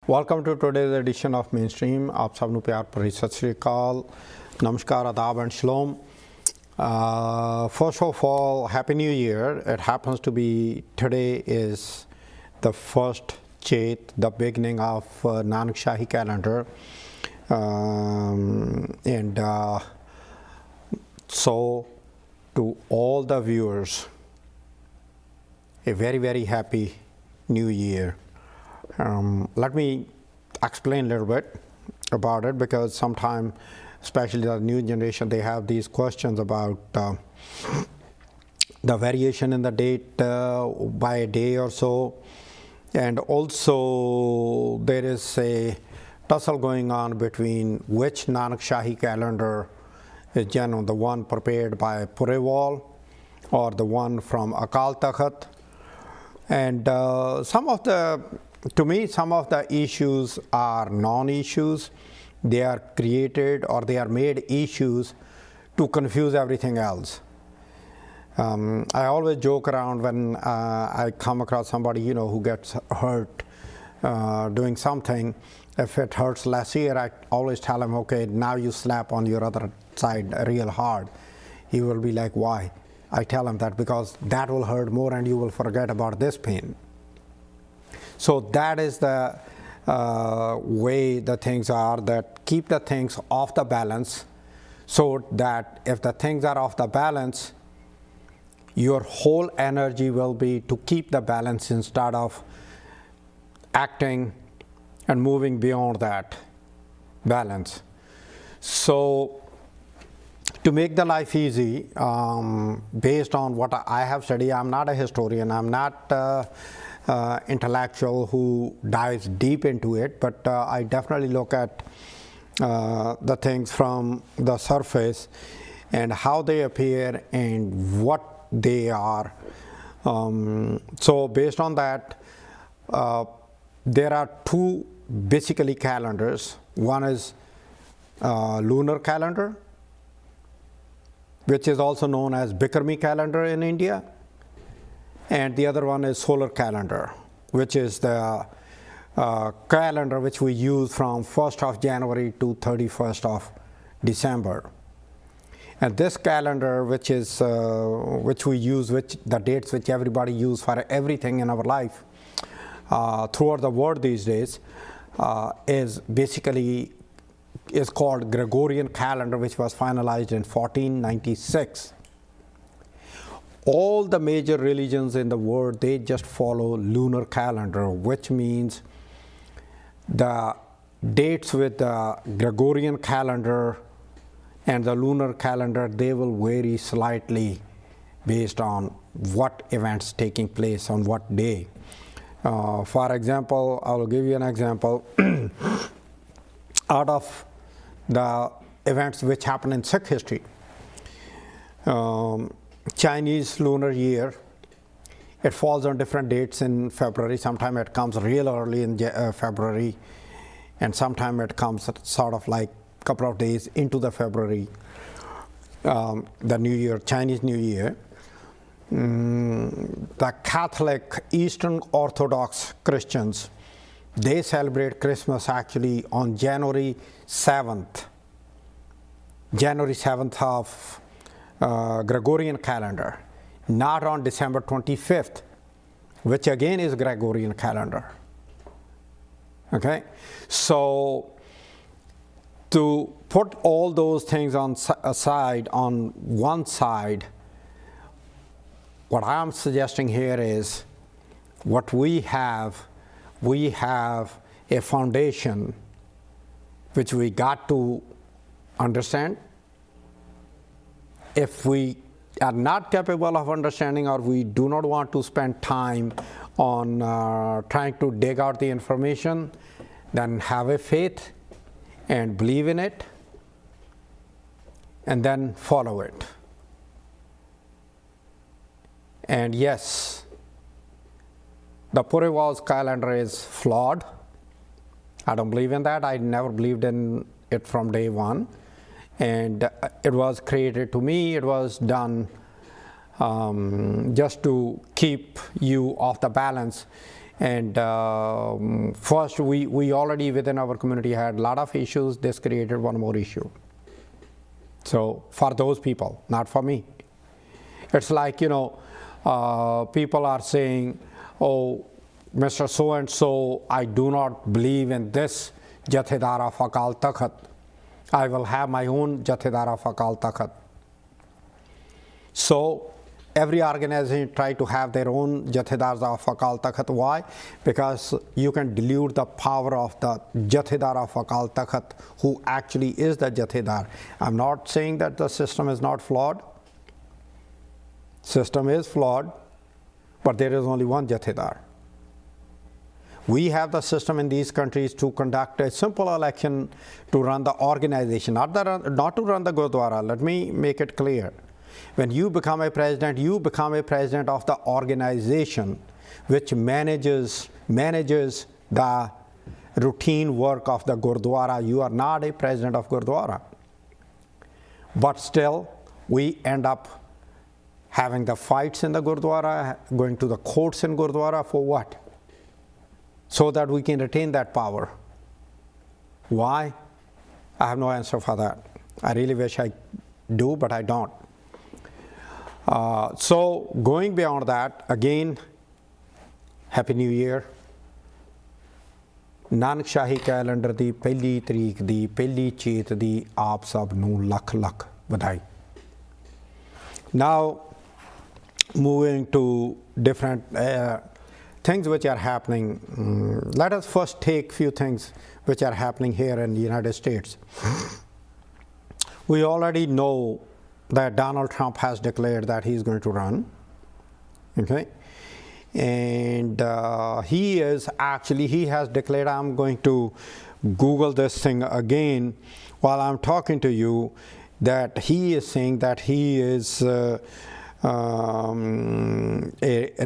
Welcome to today's edition of mainstream. आप सब ਨੂੰ ਪਿਆਰ ਭਰੀ ਸਤਿ ਸ਼੍ਰੀ ਅਕਾਲ, ਨਮਸਕਾਰ, ਆਦਾਬ and shalom. First of all, Happy New Year. It happens to be today is the first Chet, the beginning of Nanak Shahi calendar, and so to all the viewers, a very happy New Year. Let me explain a little bit about it, because sometimes, especially the new generation, they have these questions about the variation in the date by a day or so, and also there is a tussle going on between which Nanak Shahi calendar is genuine, the one prepared by Purewal or the one from Akal Takht. And to me, some of the issues are non-issues. They are created or they are made issues to confuse everything else. I always joke around when I come across somebody, who gets hurt doing something. If it hurts last year, I always tell him, okay, now you slap on your other side real hard. He will be like, why? I tell him that because that will hurt more and you will forget about this pain. So that is the way the things are, that keep the things off the balance, so that if the things are off the balance, your whole energy will be to keep the balance instead of acting and moving beyond that balance. So to make the life easy, based on what I have studied, I'm not a historian, I'm not intellectual who dives deep into it, but I definitely look at the things from the surface and how they appear and what they are. So based on that, there are two basically calendars. One is lunar calendar, which is also known as Bikrami calendar in India, and the other one is solar calendar, which is the calendar which we use from 1st of January to 31st of December. And this calendar, which we use, which the dates which everybody use for everything in our life throughout the world these days, is called Gregorian calendar, which was finalized in 1496. All the major religions in the world, they just follow lunar calendar, which means the dates with the Gregorian calendar and the lunar calendar, they will vary slightly based on what events taking place on what day. For example, I will give you an example. Out of the events which happen in Sikh history, Chinese lunar year, it falls on different dates in February. Sometimes it comes real early in February, and sometimes it comes sort of like a couple of days into the February, the New Year, Chinese New Year. The Catholic Eastern Orthodox Christians, they celebrate Christmas actually on January 7th of Gregorian calendar, not on December 25th, which again is Gregorian calendar. Okay, so to put all those things aside, on one side, what I am suggesting here is what we have a foundation which we got to understand. If we are not capable of understanding, or we do not want to spend time on trying to dig out the information, then have a faith and believe in it and then follow it. And yes, the Purewal's calendar is flawed. I don't believe in that. I never believed in it from day one. And it was created, to me, it was done just to keep you off the balance And first, we already within our community had a lot of issues. This created one more issue. So for those people, not for me. It's like, you know, people are saying, oh, Mr. So-and-so, I do not believe in this Jathedar of Akal Takht. I will have my own Jathedar of Akal Takht. So every organization try to have their own Jathedars of Akal Takht. Why? Because you can dilute the power of the Jathedar of Akal Takht, who actually is the Jathedar. I'm not saying that the system is not flawed. System is flawed, but there is only one Jathedar. We have the system in these countries to conduct a simple election to run the organization, not to run the Gurdwara. Let me make it clear. When you become a president of the organization which manages the routine work of the Gurdwara. You are not a president of Gurdwara. But still, we end up having the fights in the Gurdwara, going to the courts in Gurdwara for what? So that we can retain that power. Why? I have no answer for that. I really wish I do, but I don't. So going beyond that, again, Happy New Year. Nanak Shahi calendar ਦੀ ਪਹਿਲੀ ਤਰੀਕ ਦੀ ਪਹਿਲੀ ਚੇਤ ਦੀ ਆਪ ਸਭ ਨੂੰ ਲੱਖ ਲੱਖ ਵਧਾਈ. Now, moving to different things which are happening. Let us first take few things which are happening here in the United States. We already know that Donald Trump has declared that he's going to run. Okay. And he has declared, I'm going to Google this thing again while I'm talking to you, that he is saying that he is a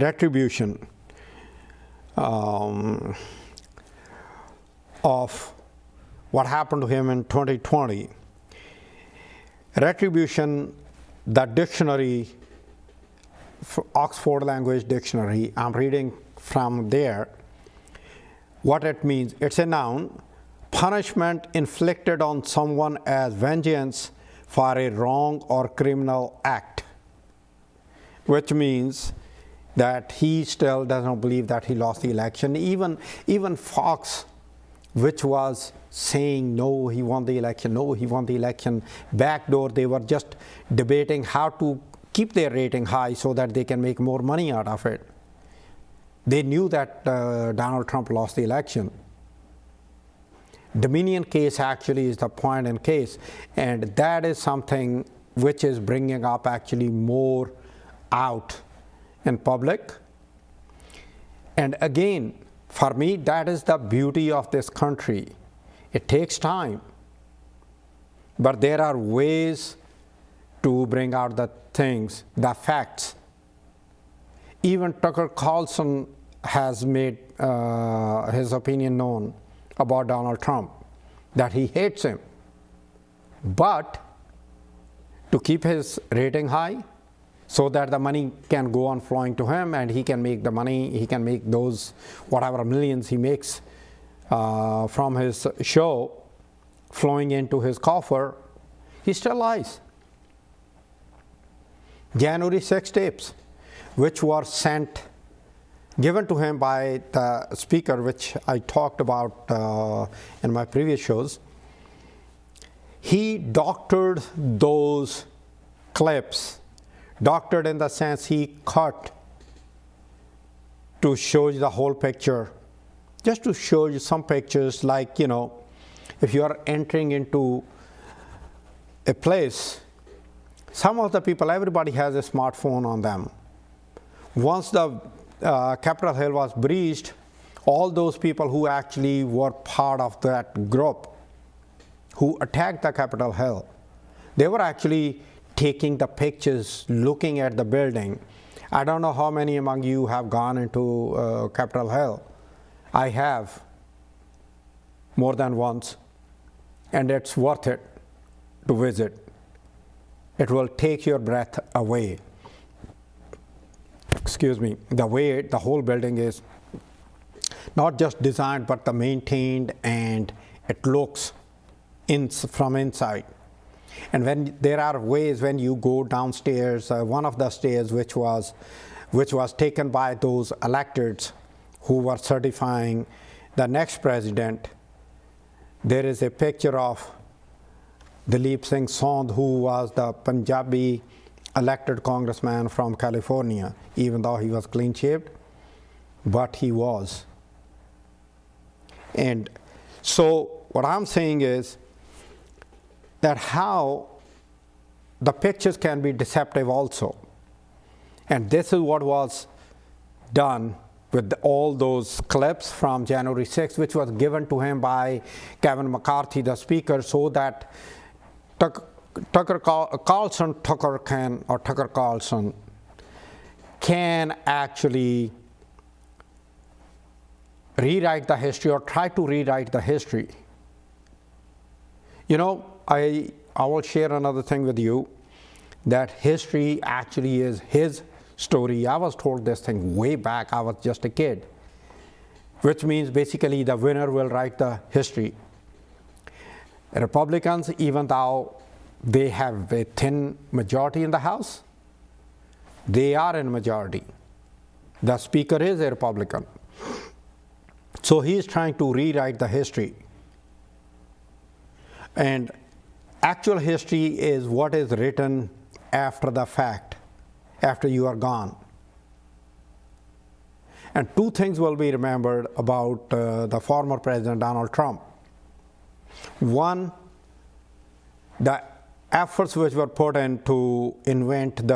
retribution of what happened to him in 2020. Retribution, the dictionary, Oxford Language Dictionary, I'm reading from there what it means. It's a noun, punishment inflicted on someone as vengeance for a wrong or criminal act, which means that he still doesn't believe that he lost the election. Even Fox, which was saying no, he won the election, backdoor, they were just debating how to keep their rating high so that they can make more money out of it. They knew that Donald Trump lost the election. Dominion case actually is the point in case, and that is something which is bringing up actually more out in public. And again, for me, that is the beauty of this country. It takes time, but there are ways to bring out the things, the facts. Even Tucker Carlson has made his opinion known about Donald Trump, that he hates him. But to keep his rating high, so that the money can go on flowing to him and he can make the money, he can make those whatever millions he makes from his show flowing into his coffer, he still lies. January 6 tapes, which were given to him by the speaker, which I talked about in my previous shows. He doctored those clips, doctored in the sense he cut to show you the whole picture, just to show you some pictures, like, you know, if you are entering into a place, some of the people, everybody has a smartphone on them. Once the Capitol Hill was breached, all those people who actually were part of that group who attacked the Capitol Hill, they were actually taking the pictures, looking at the building. I don't know how many among you have gone into Capitol Hill. I have more than once, and it's worth it to visit. It will take your breath away. Excuse me. The way the whole building is not just designed but the maintained, and it looks from inside. And when there are ways when you go downstairs, one of the stairs which was taken by those electeds who were certifying the next president, there is a picture of Dalip Singh Sandh, who was the Punjabi elected congressman from California, even though he was clean shaved, but he was. And so what I'm saying is that how the pictures can be deceptive also. And this is what was done with all those clips from January 6th, which was given to him by Kevin McCarthy, the speaker, so that Tucker Carlson can actually rewrite the history or try to rewrite the history. You know, I will share another thing with you, that history actually is his story. I was told this thing way back, I was just a kid, which means basically the winner will write the history. Republicans, even though they have a thin majority in the House, they are in majority. The speaker is a Republican. So he is trying to rewrite the history. And actual history is what is written after the fact, after you are gone. And two things will be remembered about the former President Donald Trump. One, the efforts which were put in to invent the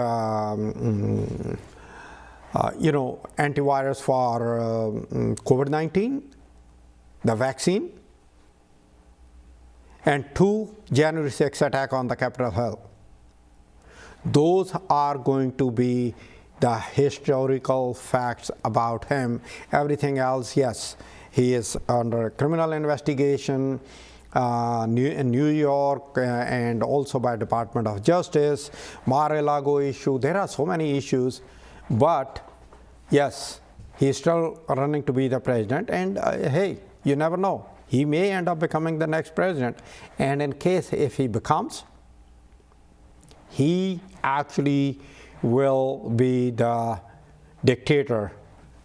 antivirus for COVID-19, the vaccine, and two, January 6th attack on the Capitol Hill. Those are going to be the historical facts about him. Everything else, yes, he is under criminal investigation in New York and also by Department of Justice, Mar-a-Lago issue. There are so many issues, but yes, he's still running to be the president, and hey, you never know. He may end up becoming the next president, and in case if he becomes, he actually will be the dictator,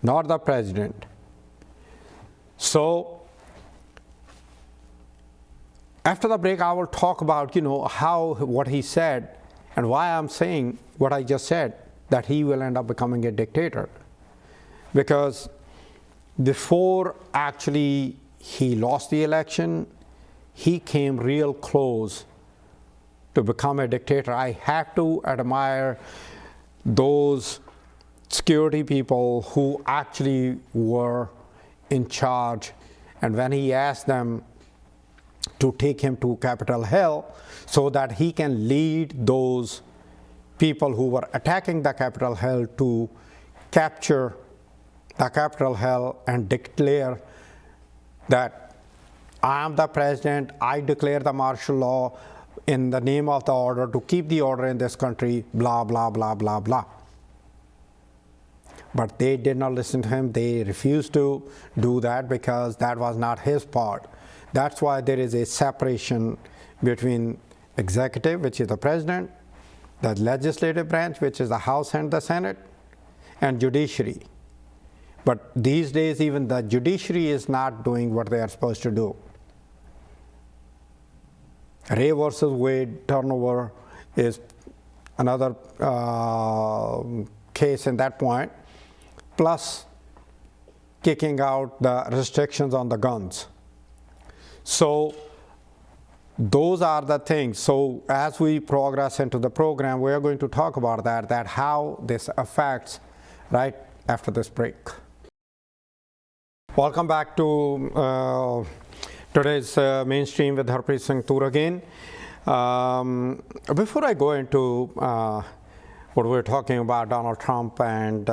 not the president. So after the break, I will talk about, what he said and why I'm saying what I just said, that he will end up becoming a dictator. Because before actually he lost the election, he came real close to become a dictator. I have to admire those security people who actually were in charge. And when he asked them to take him to Capitol Hill so that he can lead those people who were attacking the Capitol Hill to capture the Capitol Hill and declare that I am the president, I declare the martial law in the name of the order to keep the order in this country, blah, blah, blah, blah, blah. But they did not listen to him. They refused to do that because that was not his part. That's why there is a separation between executive, which is the president, the legislative branch, which is the House and the Senate, and judiciary. But these days, even the judiciary is not doing what they are supposed to do. Ray versus Wade turnover is another case in that point, plus kicking out the restrictions on the guns. So those are the things. So as we progress into the program, we are going to talk about that how this affects right after this break. Welcome back to today's Mainstream with Harpreet Singh Toor again. Before I go into what we're talking about, Donald Trump and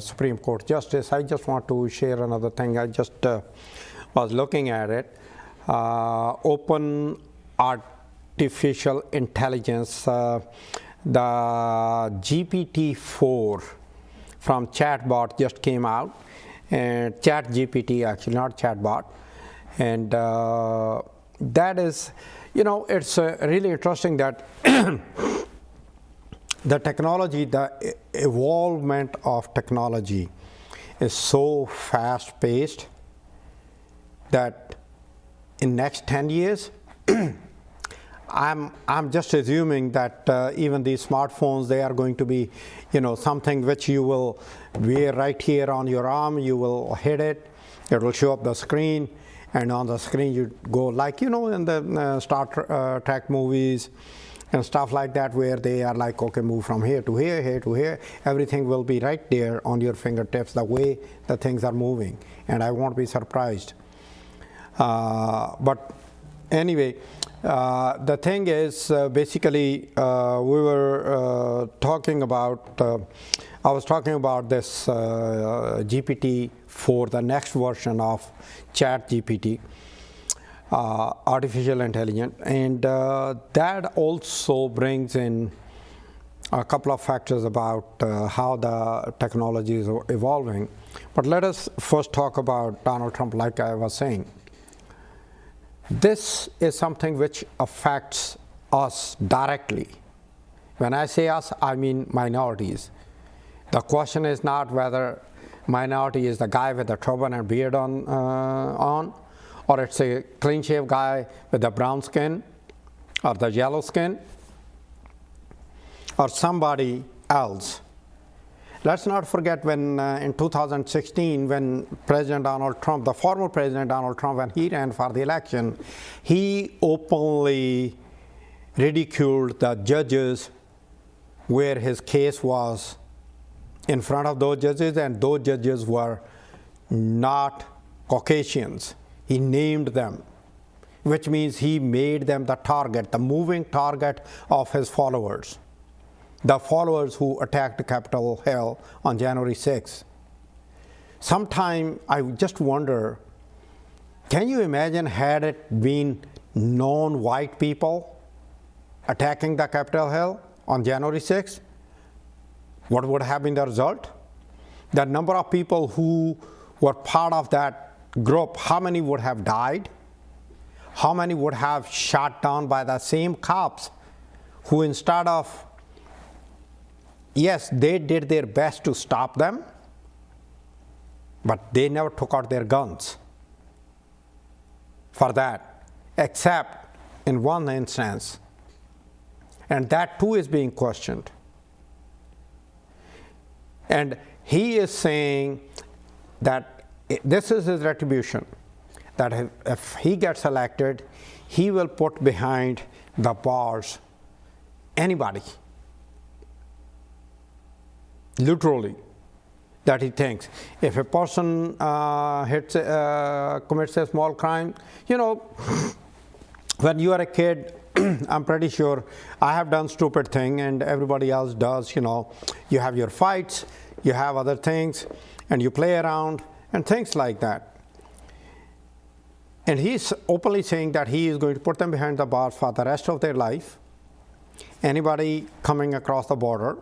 Supreme Court Justice, I just want to share another thing. I just was looking at it. Open artificial intelligence, the GPT-4 from chatbot just came out, and Chat GPT, actually, not chatbot. And that is, it's really interesting that the technology, the evolvement of technology is so fast paced that in next 10 years, I'm just assuming that even these smartphones, they are going to be, something which you will wear right here on your arm. You will hit it, it will show up the screen, and on the screen you go like, in the Star Trek movies and stuff like that, where they are like, okay, move from here to here, here to here. Everything will be right there on your fingertips, the way the things are moving, and I won't be surprised. But anyway, the thing is, basically, we were talking about, I was talking about this GPT for the next version of Chat GPT, artificial intelligence, and that also brings in a couple of factors about how the technology is evolving. But let us first talk about Donald Trump, like I was saying. This is something which affects us directly. When I say us, I mean minorities. The question is not whether minority is the guy with the turban and beard on, or it's a clean-shaved guy with the brown skin or the yellow skin, or somebody else. Let's not forget when in 2016, when President Donald Trump, the former President Donald Trump, when he ran for the election, he openly ridiculed the judges where his case was in front of those judges, and those judges were not Caucasians. He named them, which means he made them the target, the moving target of his followers. The followers who attacked Capitol Hill on January 6th. Sometime I just wonder, can you imagine had it been non-white people attacking the Capitol Hill on January 6th? What would have been the result? The number of people who were part of that group, how many would have died? How many would have shot down by the same cops who, instead of, yes, they did their best to stop them, but they never took out their guns for that, except in one instance. And that too is being questioned. And he is saying that this is his retribution, that if he gets elected, he will put behind the bars anybody, literally, that he thinks. If a person commits a small crime, when you are a kid, I'm pretty sure I have done stupid thing, and everybody else does. You have your fights, you have other things, and you play around and things like that. And he's openly saying that he is going to put them behind the bars for the rest of their life. Anybody coming across the border,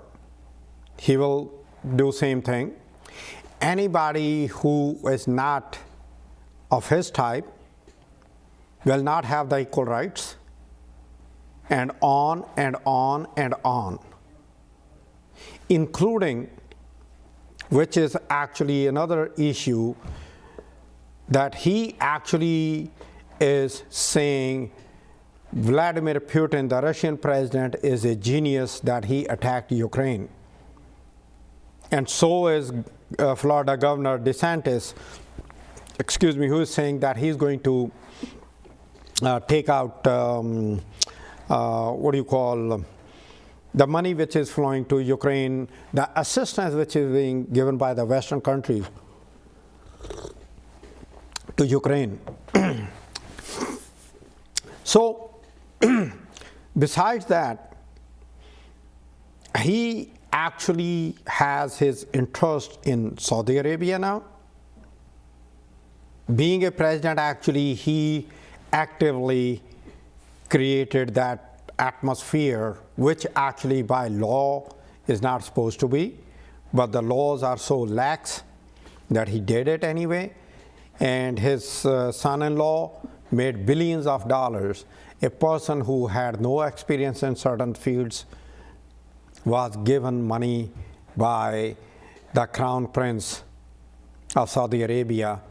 he will do same thing. Anybody who is not of his type will not have the equal rights, and on and on and on, including, which is actually another issue, that he actually is saying Vladimir Putin, the Russian president, is a genius that he attacked Ukraine. And so is Florida Governor DeSantis, who is saying that he's going to take out, the money which is flowing to Ukraine, the assistance which is being given by the Western countries to Ukraine. So, besides that, he actually has his interest in Saudi Arabia now. Being a president, actually, he actively created that atmosphere, which actually by law is not supposed to be, but the laws are so lax that he did it anyway, and his son-in-law made billions of dollars. A person who had no experience in certain fields was given money by the crown prince of Saudi Arabia,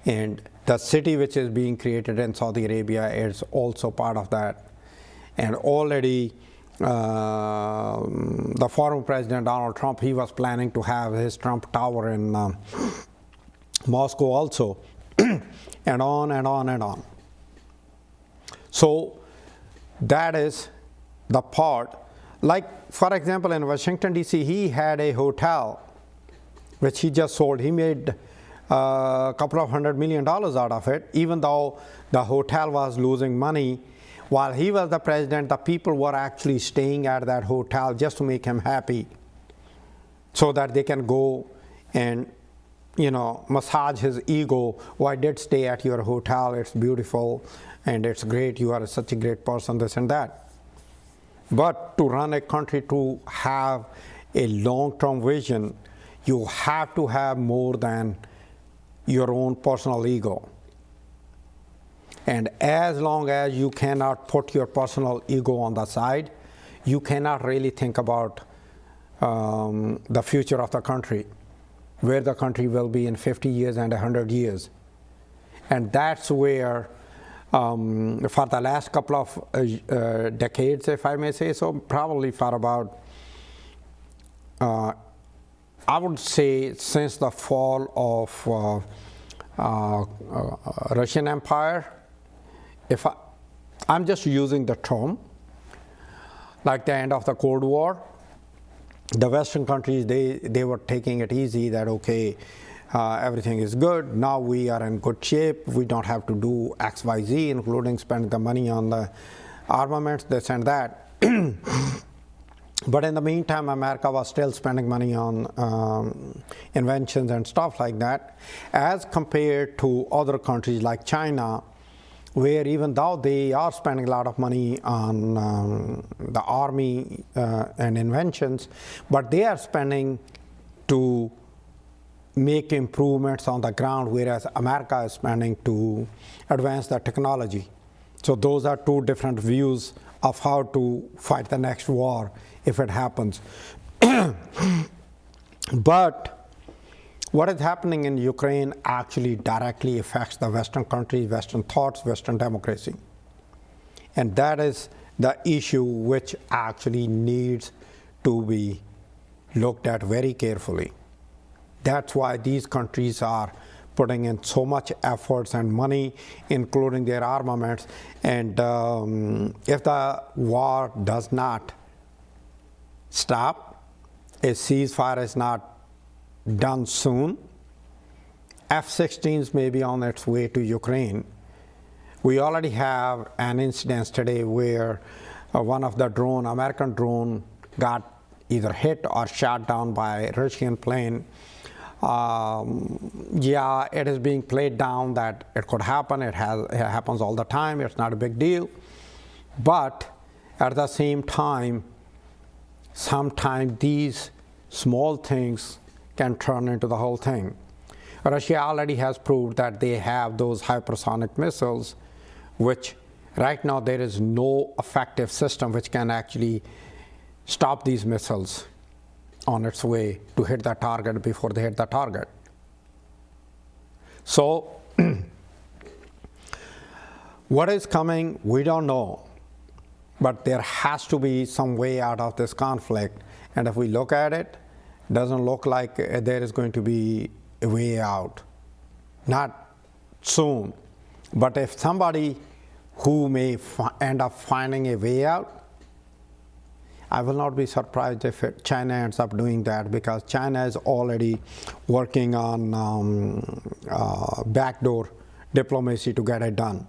and the city which is being created in Saudi Arabia is also part of that. And already the former president Donald Trump, he was planning to have his Trump Tower in Moscow also, and on and on and on. So that is the part. Like, for example, in Washington, D.C., he had a hotel which he just sold. He made a couple of $100 million out of it, even though the hotel was losing money. While he was the president, the people were actually staying at that hotel just to make him happy, so that they can go and, you know, massage his ego. Oh, I did stay at your hotel, it's beautiful and it's great, you are such a great person, this and that. But to run a country, to have a long-term vision, you have to have more than your own personal ego. And as long as you cannot put your personal ego on the side, you cannot really think about the future of the country, where the country will be in 50 years and 100 years. And that's where, for the last couple of decades, if I may say so, probably for about, I would say since the fall of Russian Empire, I'm just using the term, like the end of the Cold War, the Western countries, they were taking it easy, that okay, everything is good, now we are in good shape, we don't have to do X, Y, Z, including spend the money on the armaments, this and that. But in the meantime, America was still spending money on inventions and stuff like that, as compared to other countries like China, where even though they are spending a lot of money on the army and inventions, but they are spending to make improvements on the ground, whereas America is spending to advance the technology. So those are two different views of how to fight the next war if it happens. But what is happening in Ukraine actually directly affects the Western countries, Western thoughts, Western democracy. And that is the issue which actually needs to be looked at very carefully. That's why these countries are putting in so much efforts and money, including their armaments. And if the war does not stop, a ceasefire is not done soon, F-16s may be on its way to Ukraine. We already have an incident today where one of the American drone got either hit or shot down by a Russian plane. Yeah, it is being played down that it could happen. It happens all the time. It's not a big deal. But at the same time, sometimes these small things can turn into the whole thing. Russia already has proved that they have those hypersonic missiles, which right now there is no effective system which can actually stop these missiles on its way to hit the target before they hit the target. So what is coming, we don't know. But there has to be some way out of this conflict. And if we look at it, doesn't look like there is going to be a way out. Not soon. But if somebody who may end up finding a way out, I will not be surprised if China ends up doing that, because China is already working on backdoor diplomacy to get it done,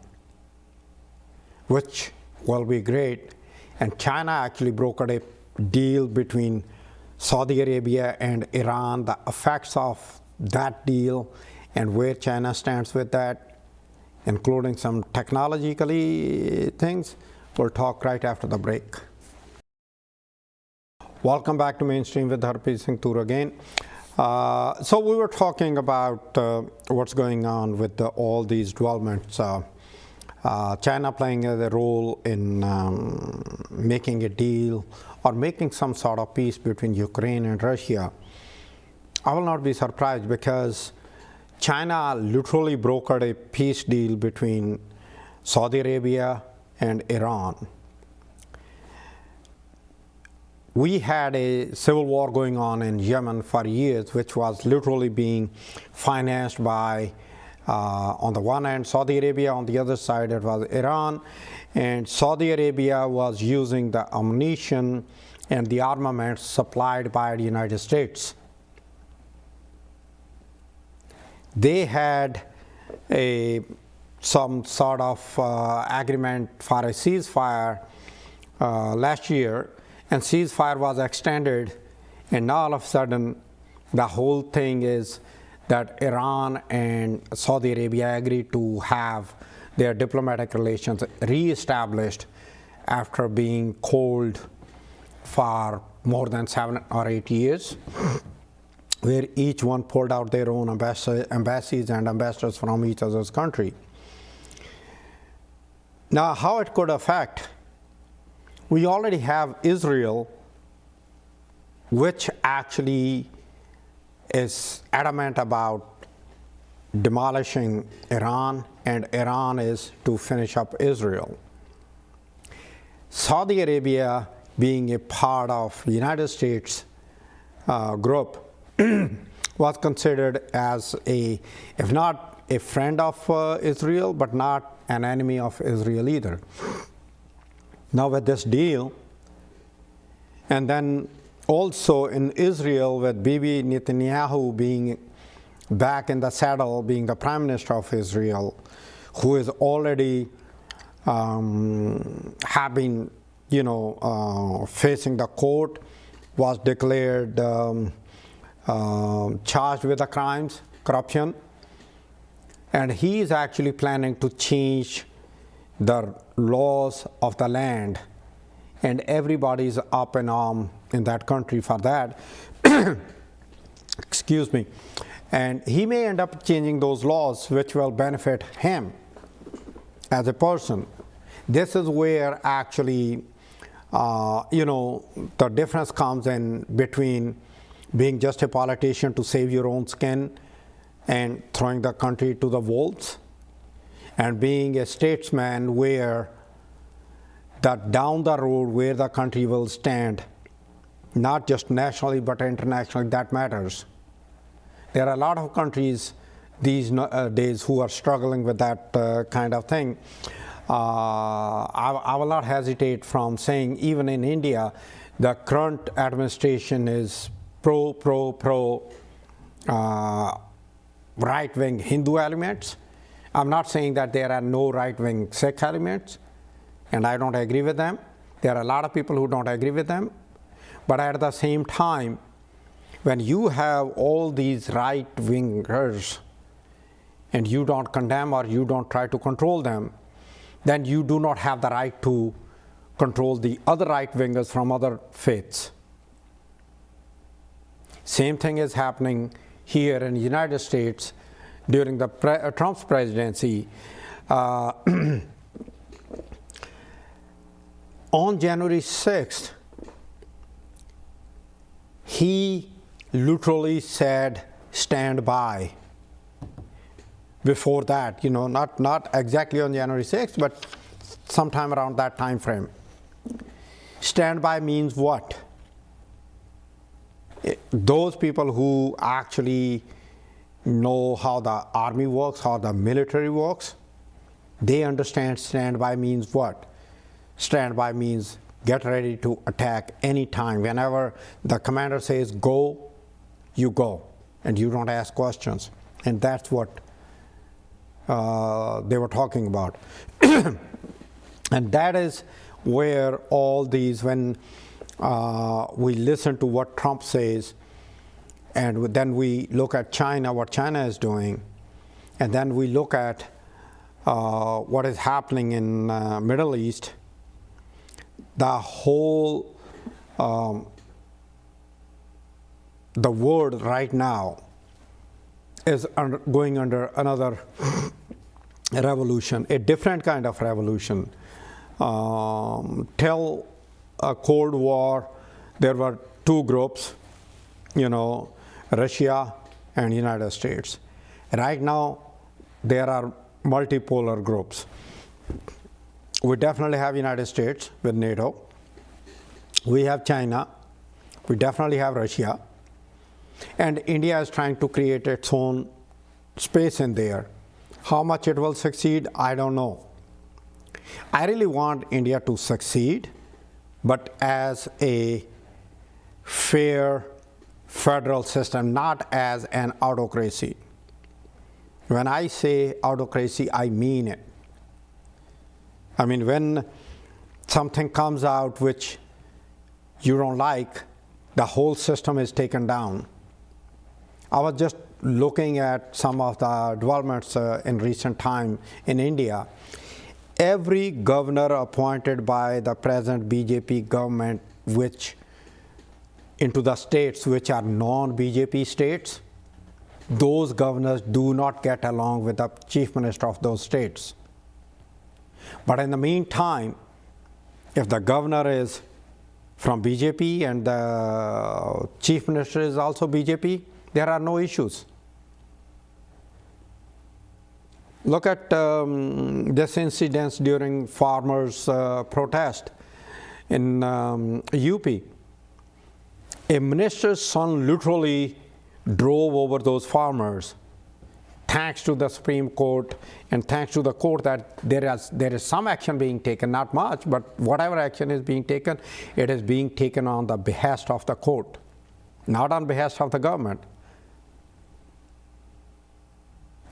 which will be great. And China actually brokered a deal between Saudi Arabia and Iran. The effects of that deal and where China stands with that, including some technologically things, we'll talk right after the break. Welcome back to Mainstream with Harpreet Singh Toor again. So we were talking about what's going on with all these developments. China playing a role in making a deal or making some sort of peace between Ukraine and Russia. I will not be surprised because China literally brokered a peace deal between Saudi Arabia and Iran. We had a civil war going on in Yemen for years, which was literally being financed by, on the one hand, Saudi Arabia, on the other side, it was Iran. And Saudi Arabia was using the ammunition and the armaments supplied by the United States. They had some sort of agreement for a ceasefire last year, and ceasefire was extended, and now all of a sudden the whole thing is that Iran and Saudi Arabia agreed to have their diplomatic relations re-established after being cold for more than 7 or 8 years, where each one pulled out their own embassies and ambassadors from each other's country. Now, how it could affect? We already have Israel, which actually is adamant about demolishing Iran, and Iran is to finish up Israel. Saudi Arabia, being a part of the United States group, was considered as if not a friend of Israel, but not an enemy of Israel either. Now with this deal, and then also in Israel with Bibi Netanyahu being back in the saddle, being the prime minister of Israel, who is already have been, facing the court, was declared charged with the crimes, corruption, and he is actually planning to change the laws of the land, and everybody is up in arms in that country for that. Excuse me. And he may end up changing those laws which will benefit him as a person. This is where actually the difference comes in between being just a politician to save your own skin and throwing the country to the wolves, and being a statesman where that down the road where the country will stand, not just nationally but internationally, that matters. There are a lot of countries these days who are struggling with that kind of thing. I will not hesitate from saying even in India, the current administration is pro right-wing Hindu elements. I'm not saying that there are no right-wing Sikh elements, and I don't agree with them. There are a lot of people who don't agree with them. But at the same time, when you have all these right-wingers and you don't condemn or you don't try to control them, then you do not have the right to control the other right-wingers from other faiths. Same thing is happening here in the United States during the Trump's presidency. On January 6th, he literally said, "Stand by." Before that, not exactly on January 6th, but sometime around that time frame. Stand by means what? Those people who actually know how the army works, how the military works, they understand stand by means what? Stand by means get ready to attack anytime. Whenever the commander says go, you go, and you don't ask questions. And that's what they were talking about. And that is where all these, when we listen to what Trump says, and then we look at China, what China is doing, and then we look at what is happening in Middle East, the whole the world right now is going under another revolution, a different kind of revolution. Till a Cold War, there were two groups, Russia and United States. Right now, there are multipolar groups. We definitely have United States with NATO. We have China. We definitely have Russia. And India is trying to create its own space in there. How much it will succeed, I don't know. I really want India to succeed, but as a fair federal system, not as an autocracy. When I say autocracy, I mean it. I mean, when something comes out which you don't like, the whole system is taken down. I was just looking at some of the developments in recent time in India. Every governor appointed by the present BJP government, which into the states which are non-BJP states, those governors do not get along with the chief minister of those states. But in the meantime, if the governor is from BJP and the chief minister is also BJP, there are no issues. Look at this incident during farmers' protest in UP. A minister's son literally drove over those farmers, thanks to the Supreme Court and thanks to the court that there is some action being taken, not much, but whatever action is being taken, it is being taken on the behest of the court, not on behest of the government.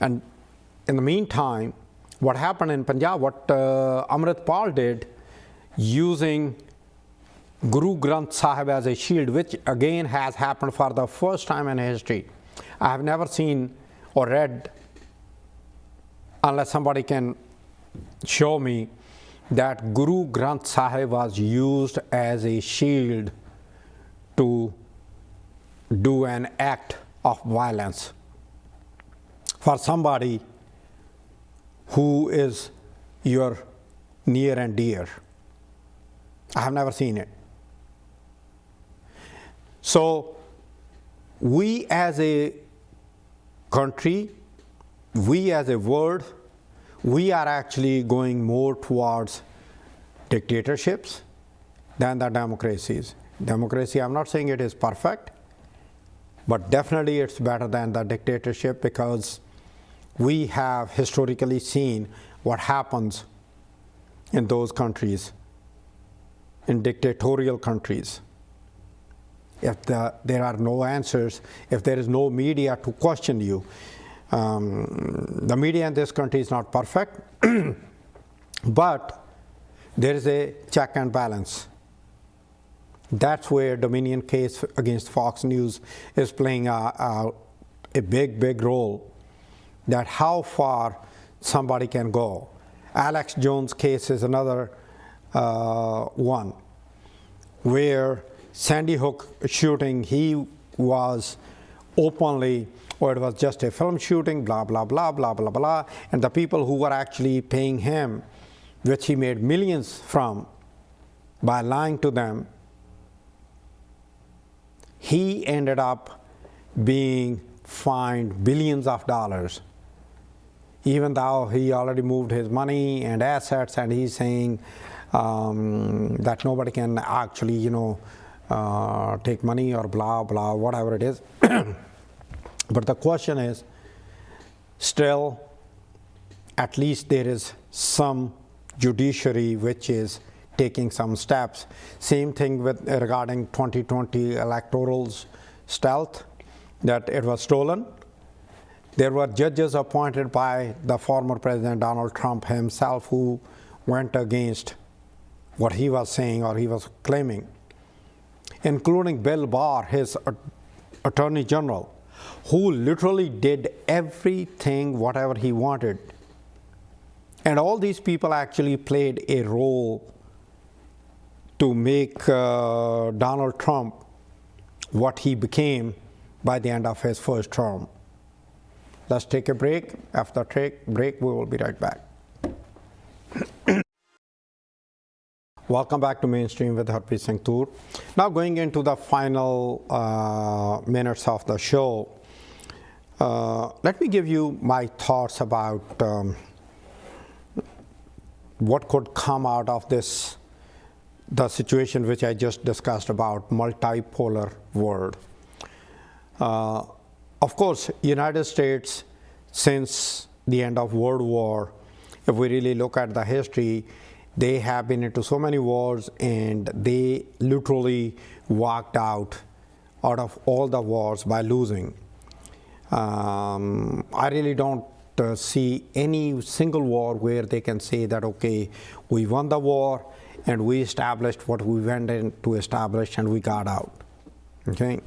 And in the meantime, what happened in Punjab, what Amrit Pal did, using Guru Granth Sahib as a shield, which again has happened for the first time in history. I have never seen or read, unless somebody can show me, that Guru Granth Sahib was used as a shield to do an act of violence for somebody who is your near and dear. I have never seen it. So we as a country, we as a world, we are actually going more towards dictatorships than the democracies. Democracy, I'm not saying it is perfect, but definitely it's better than the dictatorship, because we have historically seen what happens in those countries, in dictatorial countries. If there are no answers, if there is no media to question you, the media in this country is not perfect, but there is a check and balance. That's where Dominion case against Fox News is playing a big, big role, that how far somebody can go. Alex Jones' case is another one, where Sandy Hook shooting, he was openly, or it was just a film shooting, blah, blah, blah, blah, blah, blah, and the people who were actually paying him, which he made millions from, by lying to them, he ended up being fined billions of dollars, even though he already moved his money and assets, and he's saying that nobody can actually, take money or blah, blah, whatever it is. But the question is, still, at least there is some judiciary which is taking some steps. Same thing with regarding 2020 electorals stealth, that it was stolen. There were judges appointed by the former President Donald Trump himself who went against what he was saying or he was claiming, including Bill Barr, his Attorney General, who literally did everything, whatever he wanted. And all these people actually played a role to make Donald Trump what he became by the end of his first term. Let's take a break. After the break, we will be right back. Welcome back to Mainstream with Harpreet Singh Toor. Now going into the final minutes of the show, let me give you my thoughts about what could come out of this, the situation which I just discussed about multipolar world. Of course, United States, since the end of World War, if we really look at the history, they have been into so many wars, and they literally walked out of all the wars by losing. I really don't see any single war where they can say that, okay, we won the war and we established what we went in to establish and we got out. Okay,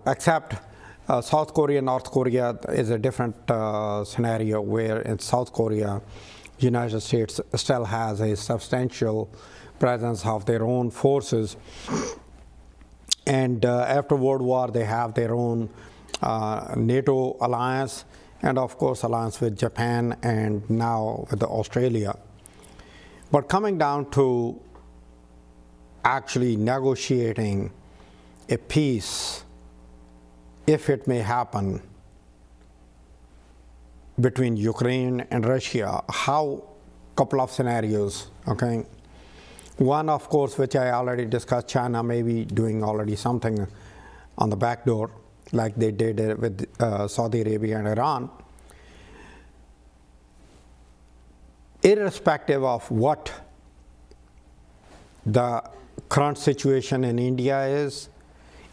except South Korea, North Korea is a different scenario, where in South Korea, United States still has a substantial presence of their own forces, and after World War they have their own NATO alliance, and of course alliance with Japan and now with Australia. But coming down to actually negotiating a peace, if it may happen, between Ukraine and Russia, how couple of scenarios, okay? One, of course, which I already discussed, China may be doing already something on the back door, like they did with Saudi Arabia and Iran. Irrespective of what the current situation in India is,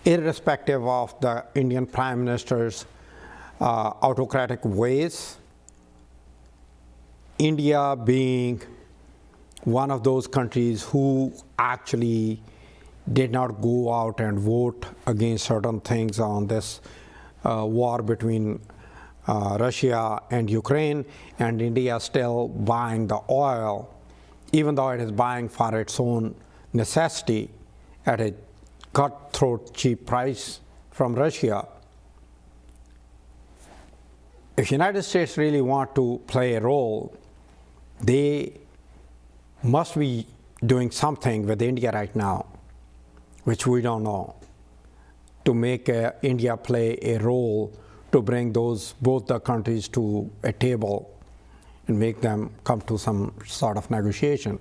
irrespective of the Indian Prime Minister's autocratic ways, India being one of those countries who actually did not go out and vote against certain things on this war between Russia and Ukraine, and India still buying the oil, even though it is buying for its own necessity at a cutthroat cheap price from Russia. If United States really want to play a role, they must be doing something with India right now, which we don't know, to make India play a role to bring both the countries to a table and make them come to some sort of negotiation.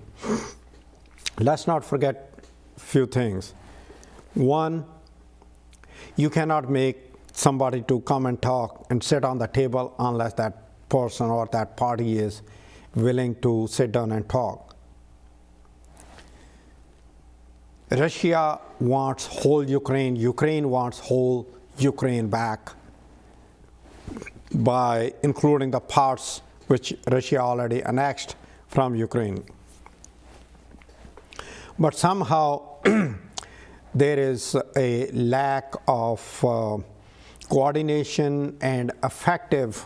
Let's not forget a few things. One, you cannot make somebody to come and talk and sit on the table unless that person or that party is willing to sit down and talk. Russia wants whole Ukraine, Ukraine wants whole Ukraine back, by including the parts which Russia already annexed from Ukraine. But somehow there is a lack of coordination and effective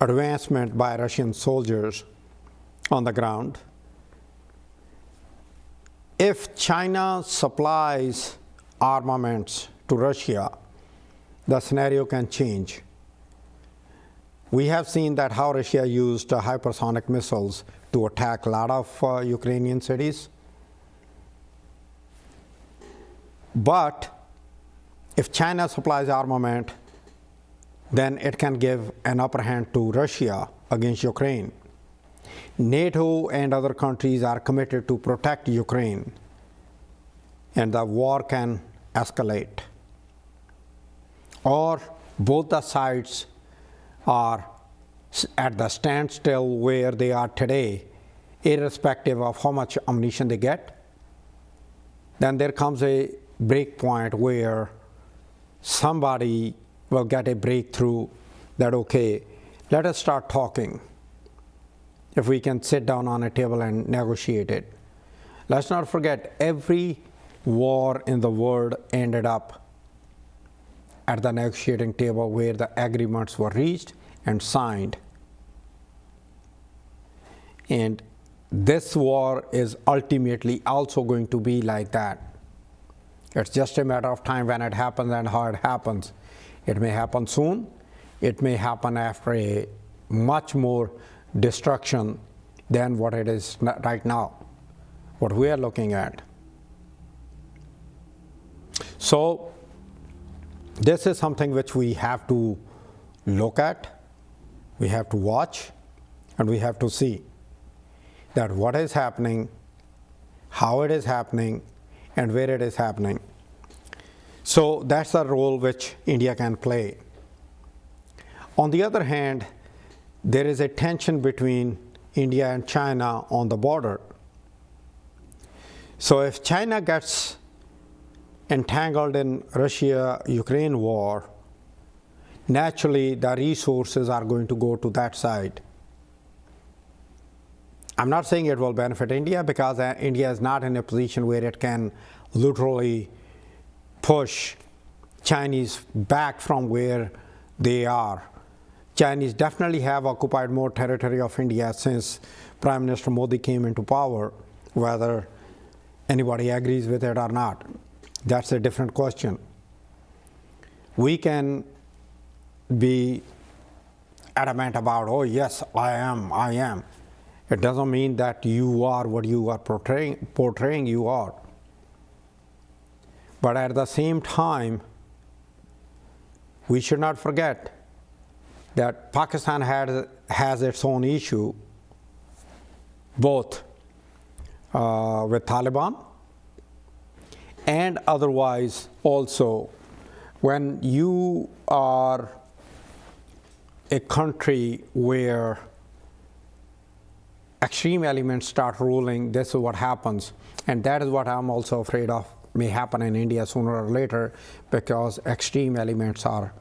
advancement by Russian soldiers on the ground. If China supplies armaments to Russia, the scenario can change. We have seen that how Russia used hypersonic missiles to attack a lot of Ukrainian cities. But if China supplies armament, then it can give an upper hand to Russia against Ukraine. NATO and other countries are committed to protect Ukraine, and the war can escalate. Or both the sides are at the standstill where they are today, irrespective of how much ammunition they get. Then there comes a break point where somebody will get a breakthrough that, okay, let us start talking. If we can sit down on a table and negotiate it. Let's not forget, every war in the world ended up at the negotiating table where the agreements were reached and signed. And this war is ultimately also going to be like that. It's just a matter of time when it happens and how it happens. It may happen soon. It may happen after a much more destruction than what it is right now, what we are looking at. So this is something which we have to look at, we have to watch, and we have to see that what is happening, how it is happening, and where it is happening. So that's the role which India can play. On the other hand, there is a tension between India and China on the border. So if China gets entangled in Russia-Ukraine war, naturally the resources are going to go to that side. I'm not saying it will benefit India, because India is not in a position where it can literally push Chinese back from where they are. Chinese definitely have occupied more territory of India since Prime Minister Modi came into power, whether anybody agrees with it or not. That's a different question. We can be adamant about, oh yes, I am. It doesn't mean that you are what you are portraying you are. But at the same time, we should not forget that Pakistan has its own issue, both with Taliban and otherwise also. When you are a country where extreme elements start ruling, this is what happens. And that is what I'm also afraid of may happen in India sooner or later, because extreme elements are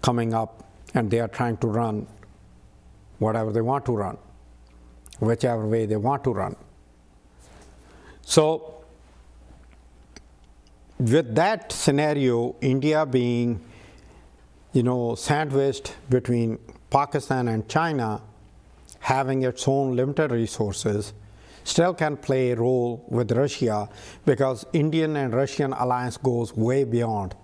coming up and they are trying to run whatever they want to run, whichever way they want to run. So with that scenario, India being, sandwiched between Pakistan and China, having its own limited resources, still can play a role with Russia, because Indian and Russian alliance goes way beyond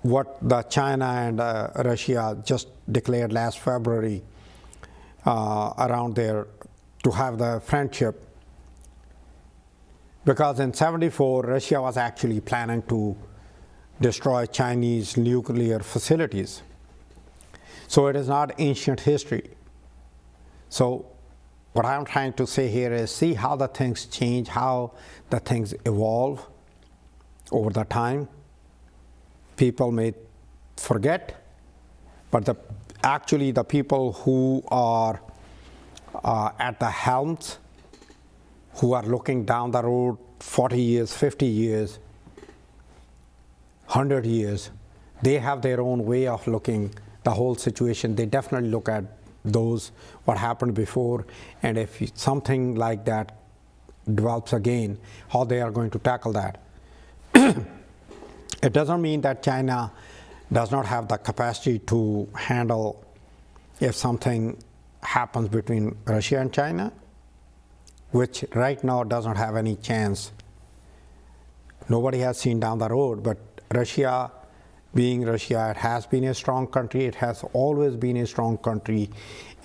what the China and Russia just declared last February around there to have the friendship. Because in '74, Russia was actually planning to destroy Chinese nuclear facilities. So it is not ancient history. So what I'm trying to say here is, see how the things change, how the things evolve over the time. People may forget, but actually the people who are at the helms, who are looking down the road 40 years, 50 years, 100 years, they have their own way of looking the whole situation. They definitely look at what happened before, and if something like that develops again, how they are going to tackle that. It doesn't mean that China does not have the capacity to handle if something happens between Russia and China, which right now does not have any chance. Nobody has seen down the road, but Russia, being Russia, it has been a strong country. It has always been a strong country.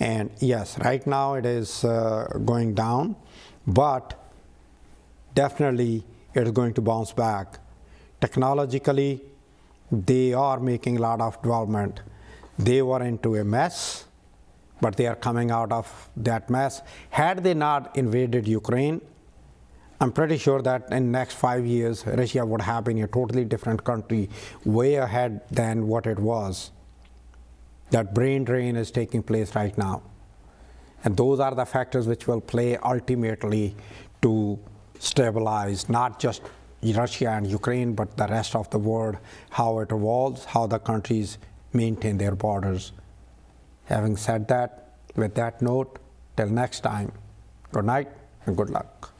And yes, right now it is going down, but definitely it is going to bounce back. Technologically, they are making a lot of development. They were into a mess, but they are coming out of that mess. Had they not invaded Ukraine, I'm pretty sure that in the next 5 years, Russia would have been a totally different country, way ahead than what it was. That brain drain is taking place right now. And those are the factors which will play ultimately to stabilize not just Russia and Ukraine, but the rest of the world, how it evolves, how the countries maintain their borders. Having said that, with that note, till next time, good night and good luck.